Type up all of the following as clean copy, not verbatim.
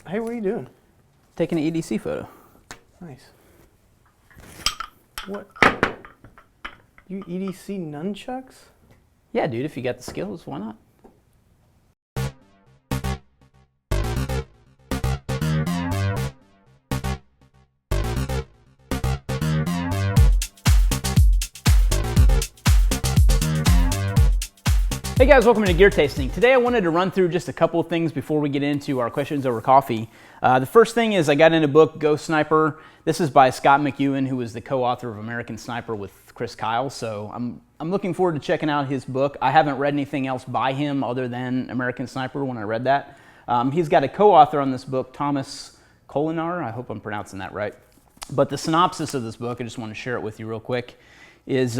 Hey, what are you doing? Taking an EDC photo. Nice. What? You EDC nunchucks? Yeah, dude, if you got the skills, why not? Hey guys, welcome to Gear Tasting. Today I wanted to run through just a couple of things before we get into our questions over coffee. The first thing is I got in a book, Ghost Sniper. This is by Scott McEwen, who was the co-author of American Sniper with Chris Kyle. So I'm looking forward to checking out his book. I haven't read anything else by him other than American Sniper when I read that. He's got a co-author on this book, Thomas Kolinar. I hope I'm pronouncing that right. But the synopsis of this book, I just want to share it with you real quick, is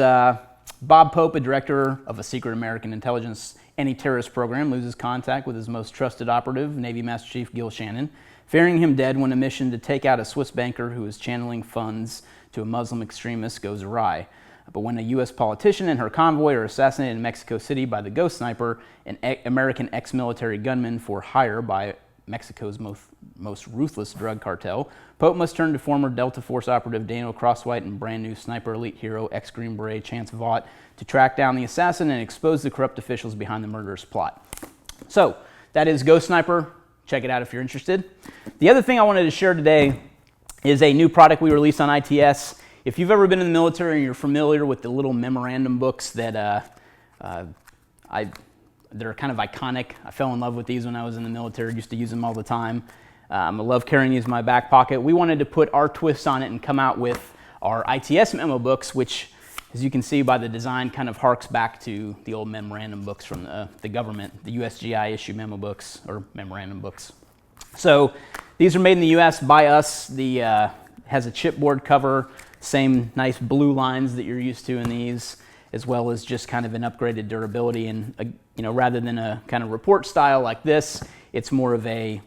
Bob Pope, a director of a secret American intelligence anti-terrorist program, loses contact with his most trusted operative, Navy Master Chief Gil Shannon, fearing him dead when a mission to take out a Swiss banker who is channeling funds to a Muslim extremist goes awry. But when a U.S. politician and her convoy are assassinated in Mexico City by the Ghost Sniper, an American ex-military gunman for hire by Mexico's most ruthless drug cartel, Pope must turn to former Delta Force operative Daniel Crosswhite and brand new sniper elite hero ex-Green Beret Chance Vaught to track down the assassin and expose the corrupt officials behind the murderous plot. So that is Ghost Sniper. Check it out if you're interested. The other thing I wanted to share today is a new product we released on ITS. If you've ever been in the military and you're familiar with the little memorandum books that they're kind of iconic. I fell in love with these when I was in the military, used to use them all the time. I love carrying these in my back pocket. We wanted to put our twist on it and come out with our ITS memo books, which, as you can see by the design, kind of harks back to the old memorandum books from the government, the USGI issue memo books, or memorandum books. So these are made in the US by us. The has a chipboard cover, same nice blue lines that you're used to in these, as well as just kind of an upgraded durability. And rather than a kind of report style like this, it's more of a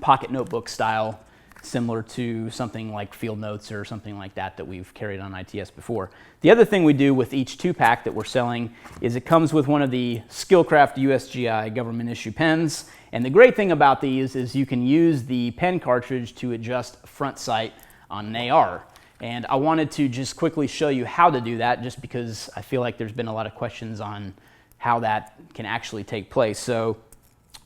pocket notebook style, similar to something like Field Notes or something like that that we've carried on ITS before. The other thing we do with each 2-pack that we're selling is it comes with one of the Skillcraft USGI government issue pens. And the great thing about these is you can use the pen cartridge to adjust front sight on an AR. And I wanted to just quickly show you how to do that, just because I feel like there's been a lot of questions on how that can actually take place. So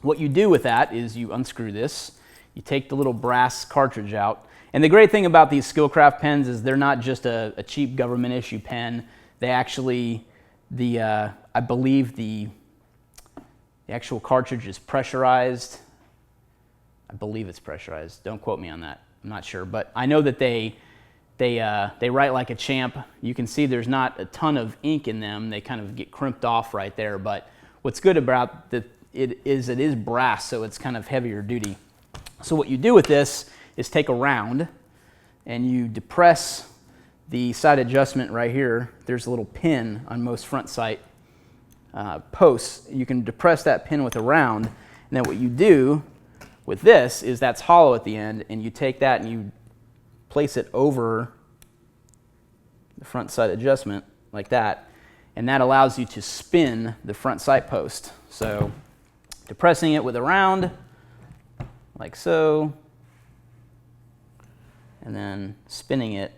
what you do with that is you unscrew this, you take the little brass cartridge out. And the great thing about these Skillcraft pens is they're not just a cheap government issue pen. They actually, I believe the actual cartridge is pressurized. I believe it's pressurized. Don't quote me on that. I'm not sure. But I know that they write like a champ. You can see there's not a ton of ink in them. They kind of get crimped off right there. But what's good about it is brass, so it's kind of heavier duty. So what you do with this is take a round and you depress the sight adjustment right here. There's a little pin on most front sight posts. You can depress that pin with a round. And then what you do with this is that's hollow at the end, and you take that and you place it over the front sight adjustment like that, and that allows you to spin the front sight post. So depressing it with a round like so, and then spinning it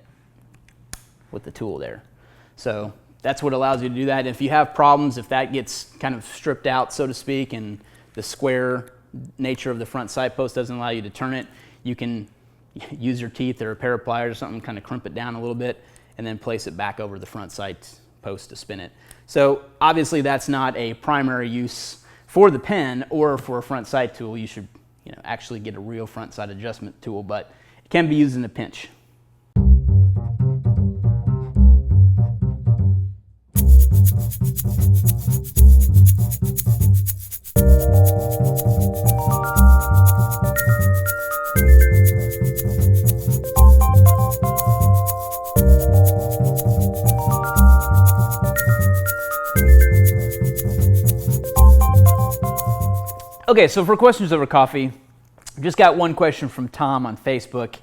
with the tool there. So that's what allows you to do that. If you have problems, if that gets kind of stripped out, so to speak, and the square nature of the front sight post doesn't allow you to turn it, you can use your teeth or a pair of pliers or something, kind of crimp it down a little bit, and then place it back over the front sight post to spin it. So obviously that's not a primary use for the pen or for a front sight tool. You should actually get a real front sight adjustment tool, but it can be used in a pinch. Okay, so for questions over coffee, I just got one question from Tom on Facebook,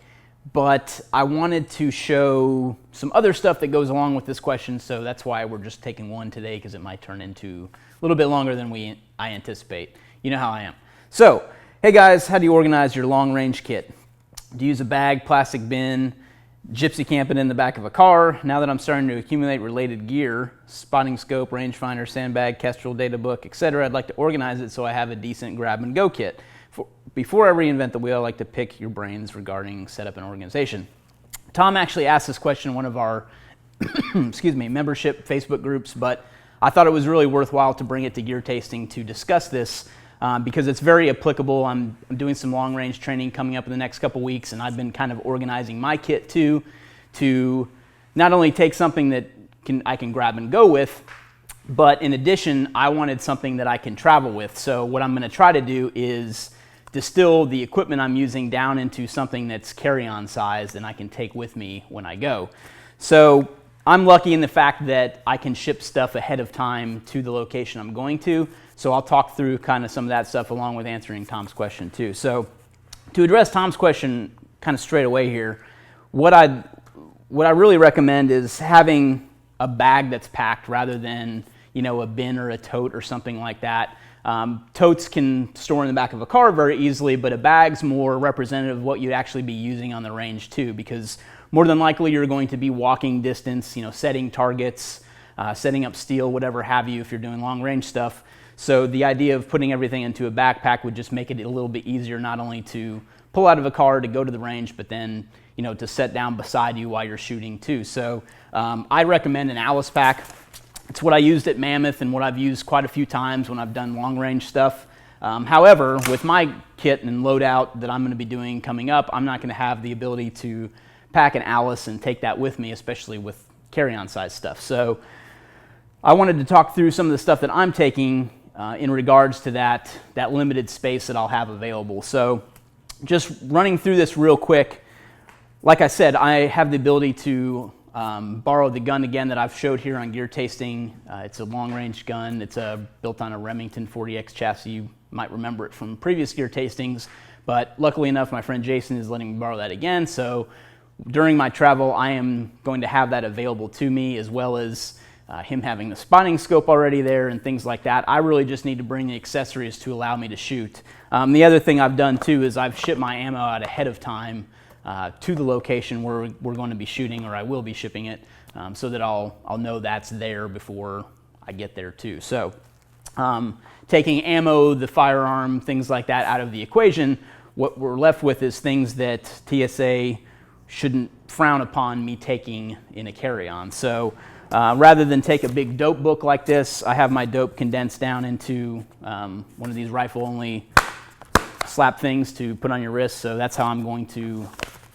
but I wanted to show some other stuff that goes along with this question, so that's why we're just taking one today, because it might turn into a little bit longer than I anticipate. You know how I am. So Hey guys, how do you organize your long range kit? Do you use a bag, plastic bin, gypsy camp it in the back of a car? Now that I'm starting to accumulate related gear, spotting scope, rangefinder, sandbag, Kestrel, data book, etc., I'd like to organize it so I have a decent grab and go kit. Before I reinvent the wheel, I like to pick your brains regarding setup and organization. Tom actually asked this question in one of our membership Facebook groups, but I thought it was really worthwhile to bring it to Gear Tasting to discuss this because it's very applicable. I'm doing some long range training coming up in the next couple weeks, and I've been kind of organizing my kit too to not only take something that I can grab and go with, but in addition, I wanted something that I can travel with. So what I'm going to try to do is distill the equipment I'm using down into something that's carry-on size and I can take with me when I go. So I'm lucky in the fact that I can ship stuff ahead of time to the location I'm going to. So I'll talk through kind of some of that stuff along with answering Tom's question too. So to address Tom's question kind of straight away here, what I really recommend is having a bag that's packed rather than, you know, a bin or a tote or something like that. Totes can store in the back of a car very easily, but a bag's more representative of what you'd actually be using on the range too, because more than likely you're going to be walking distance, you know, setting targets, setting up steel, whatever have you if you're doing long range stuff. So the idea of putting everything into a backpack would just make it a little bit easier not only to pull out of a car to go to the range, but then, you know, to set down beside you while you're shooting too. So I recommend an Alice pack. It's what I used at Mammoth and what I've used quite a few times when I've done long range stuff. However, with my kit and loadout that I'm going to be doing coming up, I'm not going to have the ability to pack an Alice and take that with me, especially with carry-on size stuff. So I wanted to talk through some of the stuff that I'm taking in regards to that limited space that I'll have available. So just running through this real quick, like I said, I have the ability to borrow the gun again that I've showed here on Gear Tasting. It's a long-range gun. It's built on a Remington 40X chassis. You might remember it from previous Gear Tastings, but luckily enough, my friend Jason is letting me borrow that again. So during my travel, I am going to have that available to me, as well as him having the spotting scope already there and things like that. I really just need to bring the accessories to allow me to shoot. The other thing I've done too is I've shipped my ammo out ahead of time to the location where we're going to be shooting, or I will be shipping it, so that I'll know that's there before I get there too. So taking ammo, the firearm, things like that out of the equation, what we're left with is things that TSA shouldn't frown upon me taking in a carry-on. So rather than take a big dope book like this, I have my dope condensed down into one of these rifle-only slap things to put on your wrist. So that's how I'm going to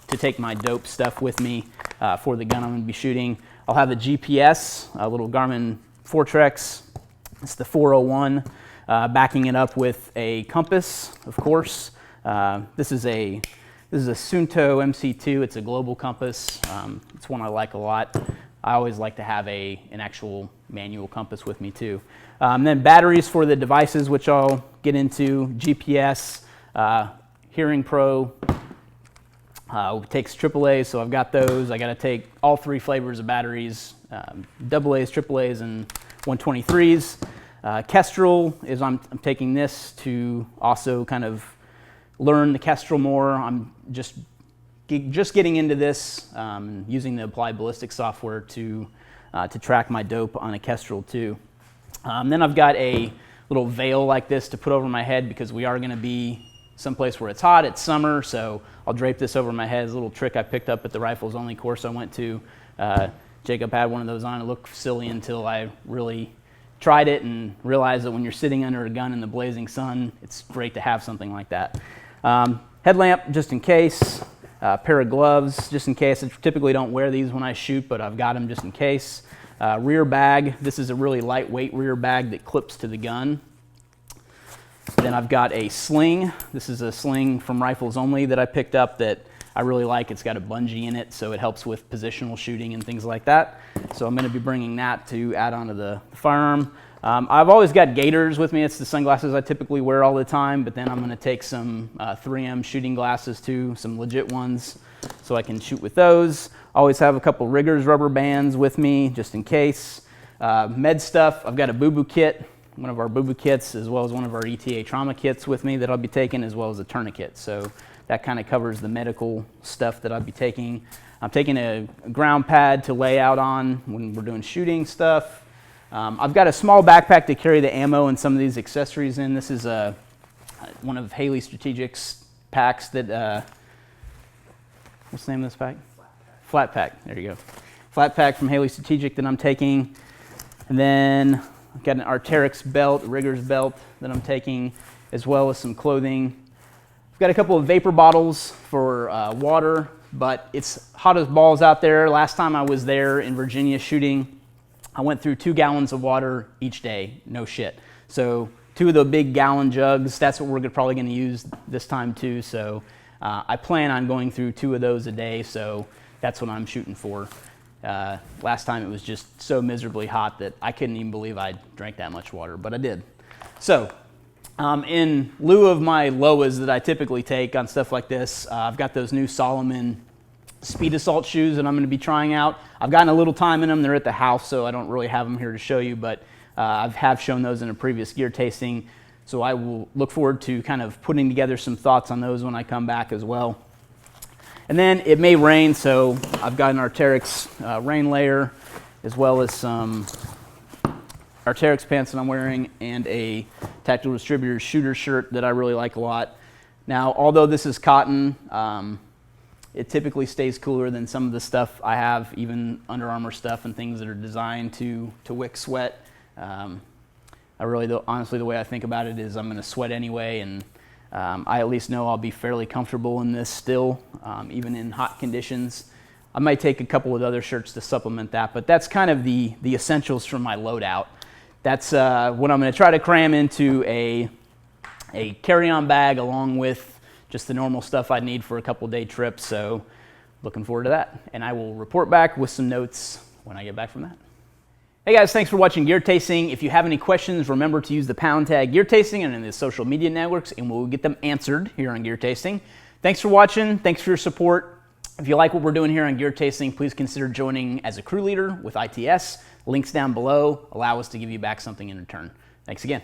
take my dope stuff with me for the gun I'm going to be shooting. I'll have a GPS, a little Garmin Fortrex. It's the 401, backing it up with a compass, of course. This is a Suunto MC2. It's a global compass. It's one I like a lot. I always like to have an actual manual compass with me too. Then batteries for the devices, which I'll get into. GPS, Hearing Pro. Takes AAA, so I've got those. I got to take all three flavors of batteries, AA's, AAA's, and 123s. Kestrel is I'm taking this to also kind of learn the Kestrel more. I'm just getting into this, using the Applied Ballistics software to track my dope on a Kestrel too. Then I've got a little veil like this to put over my head because we are going to be someplace where it's hot, it's summer, so I'll drape this over my head. It's a little trick I picked up at the rifles only course I went to. Jacob had one of those on. It looked silly until I really tried it and realized that when you're sitting under a gun in the blazing sun, it's great to have something like that. Headlamp, just in case. Pair of gloves, just in case. I typically don't wear these when I shoot, but I've got them just in case. Rear bag. This is a really lightweight rear bag that clips to the gun. Then I've got a sling. This is a sling from Rifles Only that I picked up that I really like. It's got a bungee in it, so it helps with positional shooting and things like that. So I'm going to be bringing that to add on to the firearm. I've always got gaiters with me. It's the sunglasses I typically wear all the time, but then I'm going to take some 3M shooting glasses too, some legit ones, so I can shoot with those. Always have a couple Riggers rubber bands with me just in case. Med stuff, I've got a boo-boo kit. one of our BUBA kits, as well as one of our ETA trauma kits with me that I'll be taking, as well as a tourniquet. So that kind of covers the medical stuff that I'll be taking. I'm taking a ground pad to lay out on when we're doing shooting stuff. I've got a small backpack to carry the ammo and some of these accessories in. This is one of Haley Strategic's packs that, what's the name of this pack? Flat pack, there you go. Flat pack from Haley Strategic that I'm taking. And then I've got an Arc'teryx belt, a rigger's belt that I'm taking, as well as some clothing. I've got a couple of vapor bottles for water, but it's hot as balls out there. Last time I was there in Virginia shooting, I went through 2 gallons of water each day, no shit. So 2 of the big gallon jugs, that's what we're probably gonna use this time too. So I plan on going through 2 of those a day, so that's what I'm shooting for. Last time it was just so miserably hot that I couldn't even believe I drank that much water, but I did. So in lieu of my Loas that I typically take on stuff like this, I've got those new Salomon Speed Assault shoes that I'm going to be trying out. I've gotten a little time in them. They're at the house, so I don't really have them here to show you, but I have shown those in a previous gear tasting. So I will look forward to kind of putting together some thoughts on those when I come back as well. And then it may rain, so I've got an Arc'teryx rain layer, as well as some Arc'teryx pants that I'm wearing, and a Tactical Distributors shooter shirt that I really like a lot. Now, although this is cotton, it typically stays cooler than some of the stuff I have, even Under Armour stuff and things that are designed to wick sweat. Honestly, the way I think about it is I'm going to sweat anyway, and I at least know I'll be fairly comfortable in this still, even in hot conditions. I might take a couple of other shirts to supplement that, but that's kind of the essentials from my loadout. That's what I'm going to try to cram into a carry-on bag along with just the normal stuff I need for a couple day trip. So looking forward to that. And I will report back with some notes when I get back from that. Hey guys, thanks for watching Gear Tasting. If you have any questions, remember to use the # Gear Tasting and in the social media networks, and we'll get them answered here on Gear Tasting. Thanks for watching. Thanks for your support. If you like what we're doing here on Gear Tasting, please consider joining as a crew leader with ITS. Links down below allow us to give you back something in return. Thanks again.